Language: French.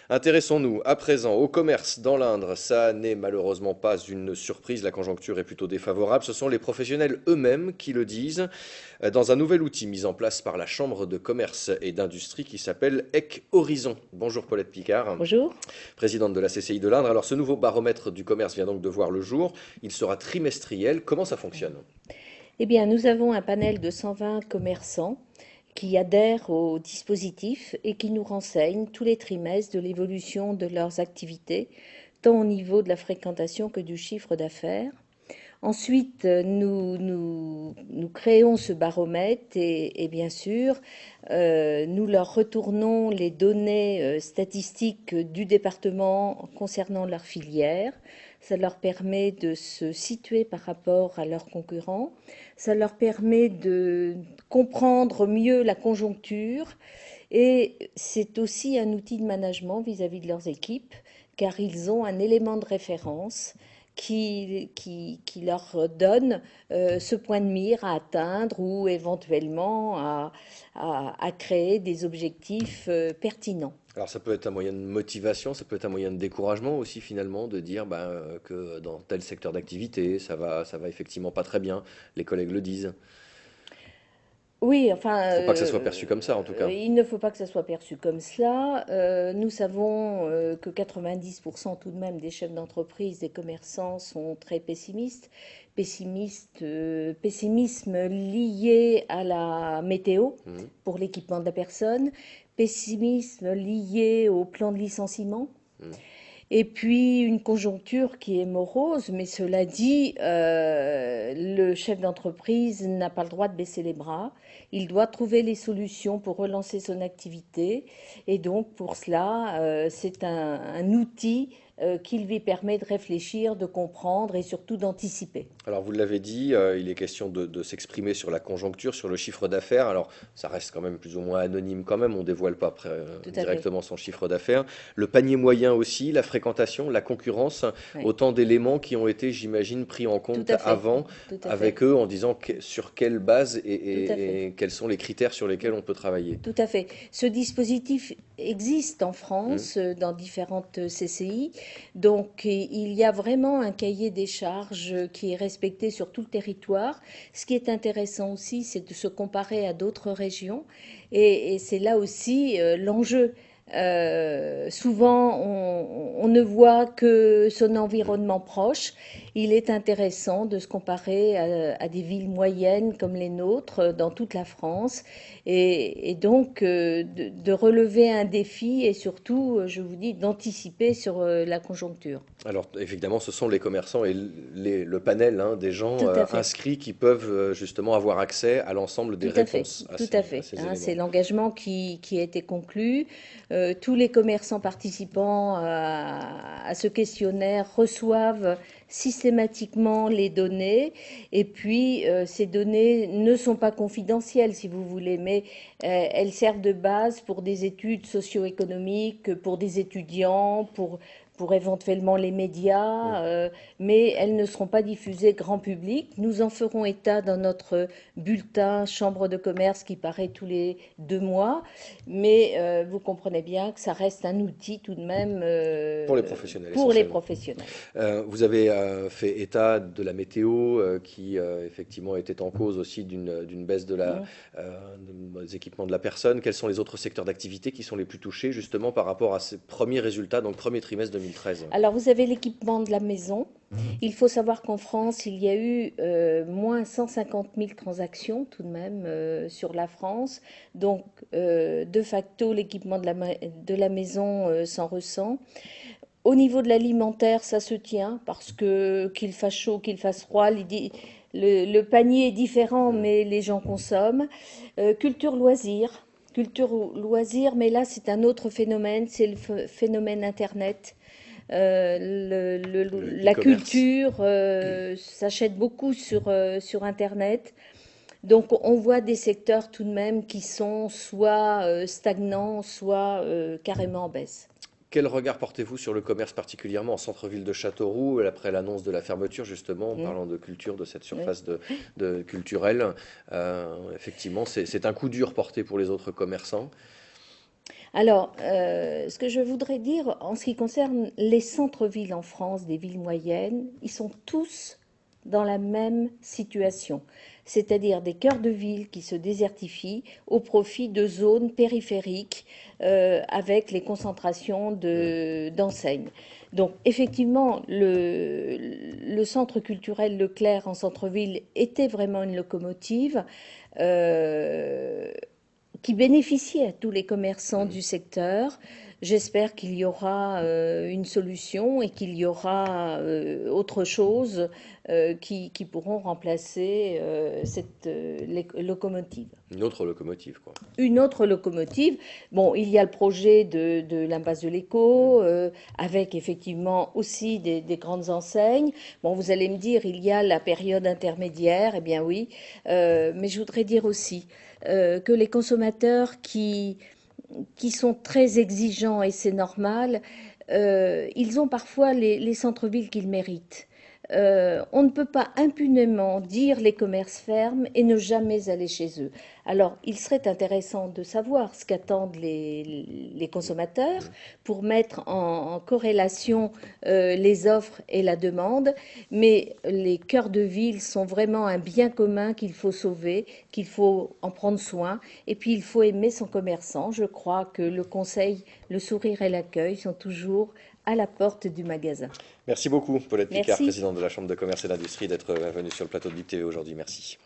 Intéressons-nous à présent au commerce dans l'Indre. Ça n'est malheureusement pas une surprise, la conjoncture est plutôt défavorable. Ce sont les professionnels eux-mêmes qui le disent dans un nouvel outil mis en place par la Chambre de commerce et d'industrie qui s'appelle EC Horizon. Bonjour Paulette Picard, Bonjour. présidente de la CCI de l'Indre. Alors ce nouveau baromètre du commerce vient donc de voir le jour. Il sera trimestriel. Comment ça fonctionne? Eh bien, nous avons un panel de 120 commerçants qui adhèrent au dispositif et qui nous renseignent tous les trimestres de l'évolution de leurs activités, tant au niveau de la fréquentation que du chiffre d'affaires. Ensuite, nous créons ce baromètre et bien sûr, nous leur retournons les données statistiques du département concernant leur filière. Ça leur permet de se situer par rapport à leurs concurrents. Ça leur permet de comprendre mieux la conjoncture et c'est aussi un outil de management vis-à-vis de leurs équipes car ils ont un élément de référence qui leur donne ce point de mire à atteindre ou éventuellement à créer des objectifs pertinents. Alors ça peut être un moyen de motivation, ça peut être un moyen de découragement aussi finalement, de dire que dans tel secteur d'activité, ça va effectivement pas très bien, les collègues le disent. Oui, enfin, Faut pas que ça soit perçu comme ça en tout cas. il ne faut pas que ça soit perçu comme cela. Nous savons que 90% tout de même des chefs d'entreprise, des commerçants sont très pessimistes. Pessimisme lié à la météo Mhm. pour l'équipement de la personne, pessimisme lié au plan de licenciement. Mhm. Et puis une conjoncture qui est morose, mais cela dit, le chef d'entreprise n'a pas le droit de baisser les bras. Il doit trouver les solutions pour relancer son activité. Et donc pour cela, c'est un outil qui lui permet de réfléchir, de comprendre et surtout d'anticiper. Alors vous l'avez dit, il est question de s'exprimer sur la conjoncture, sur le chiffre d'affaires. Alors ça reste quand même plus ou moins anonyme quand même, on dévoile pas Tout à fait. directement son chiffre d'affaires. Le panier moyen aussi, la fréquentation, la concurrence, Oui. autant d'éléments qui ont été, j'imagine, pris en Tout compte à fait. avant Tout à fait. avec eux en disant sur quelle base Tout à fait. et quels sont les critères sur lesquels on peut travailler. Tout à fait. Ce dispositif existe en Hmm. France, dans différentes CCI. Donc, il y a vraiment un cahier des charges qui est respecté sur tout le territoire. Ce qui est intéressant aussi, c'est de se comparer à d'autres régions. Et c'est là aussi l'enjeu. Souvent, on ne voit que son environnement proche. Il est intéressant de se comparer à des villes moyennes comme les nôtres dans toute la France et donc de relever un défi et surtout, je vous dis, d'anticiper sur la conjoncture. Alors évidemment, ce sont les commerçants et le panel hein, des gens Tout à fait. inscrits qui peuvent justement avoir accès à l'ensemble des Tout à fait, réponses tout à à fait. ces Hein, c'est éléments. l'engagement qui a été conclu. Tous les commerçants participants à ce questionnaire reçoivent systématiquement les données et puis ces données ne sont pas confidentielles si vous voulez, mais elles servent de base pour des études socio-économiques, pour des étudiants, pour éventuellement les Mm. médias, mais elles ne seront pas diffusées grand public. Nous en ferons état dans notre bulletin chambre de commerce qui paraît tous les 2 mois, mais vous comprenez bien que ça reste un outil tout de même Pour les professionnels pour les essentiellement. professionnels. Vous avez fait état de la météo qui effectivement était en cause aussi d'une baisse Mm. des équipements de la personne. Quels sont les autres secteurs d'activité qui sont les plus touchés justement par rapport à ces premiers résultats, donc premier trimestre 2013? Alors vous avez l'équipement de la maison. Il faut savoir qu'en France, il y a eu moins 150 000 transactions tout de même sur la France. Donc, de facto, l'équipement de la maison s'en ressent. Au niveau de l'alimentaire, ça se tient parce que qu'il fasse chaud, qu'il fasse froid, le panier est différent, Hmm. mais les gens consomment. Culture loisir. Culture loisir, mais là c'est un autre phénomène, c'est le phénomène Internet. Le La e-commerce. culture s'achète beaucoup sur Internet. Donc on voit des secteurs tout de même qui sont soit stagnants, soit carrément en baisse. Quel regard portez-vous sur le commerce, particulièrement en centre-ville de Châteauroux, après l'annonce de la fermeture, justement, en Mm. parlant de culture, de cette Oui. surface de culturelle effectivement, c'est un coup dur porté pour les autres commerçants. Alors, ce que je voudrais dire en ce qui concerne les centres-villes en France, des villes moyennes, ils sont tous dans la même situation, c'est-à-dire des cœurs de ville qui se désertifient au profit de zones périphériques avec les concentrations d'enseignes. Donc, effectivement, le centre culturel Leclerc en centre-ville était vraiment une locomotive. Euh, qui bénéficie à tous les commerçants Mhm. du secteur. J'espère qu'il y aura une solution et qu'il y aura autre chose qui pourront remplacer cette locomotive. Une autre locomotive, quoi. Une autre locomotive. Bon, il y a le projet de l'impasse de l'Écho, Mhm. avec effectivement aussi des grandes enseignes. Bon, vous allez me dire, il y a la période intermédiaire, eh bien oui, mais je voudrais dire aussi que les consommateurs qui sont très exigeants, et c'est normal, ils ont parfois les centres-villes qu'ils méritent. On ne peut pas impunément dire les commerces ferment et ne jamais aller chez eux. Alors, il serait intéressant de savoir ce qu'attendent les consommateurs Mhm. pour mettre en corrélation les offres et la demande, mais les cœurs de ville sont vraiment un bien commun qu'il faut sauver, qu'il faut en prendre soin, et puis il faut aimer son commerçant. Je crois que le conseil, le sourire et l'accueil sont toujours à la porte du magasin. Merci beaucoup, Paulette Picard, Merci. présidente de la Chambre de commerce et d'industrie, d'être venue sur le plateau de Bip TV aujourd'hui. Merci.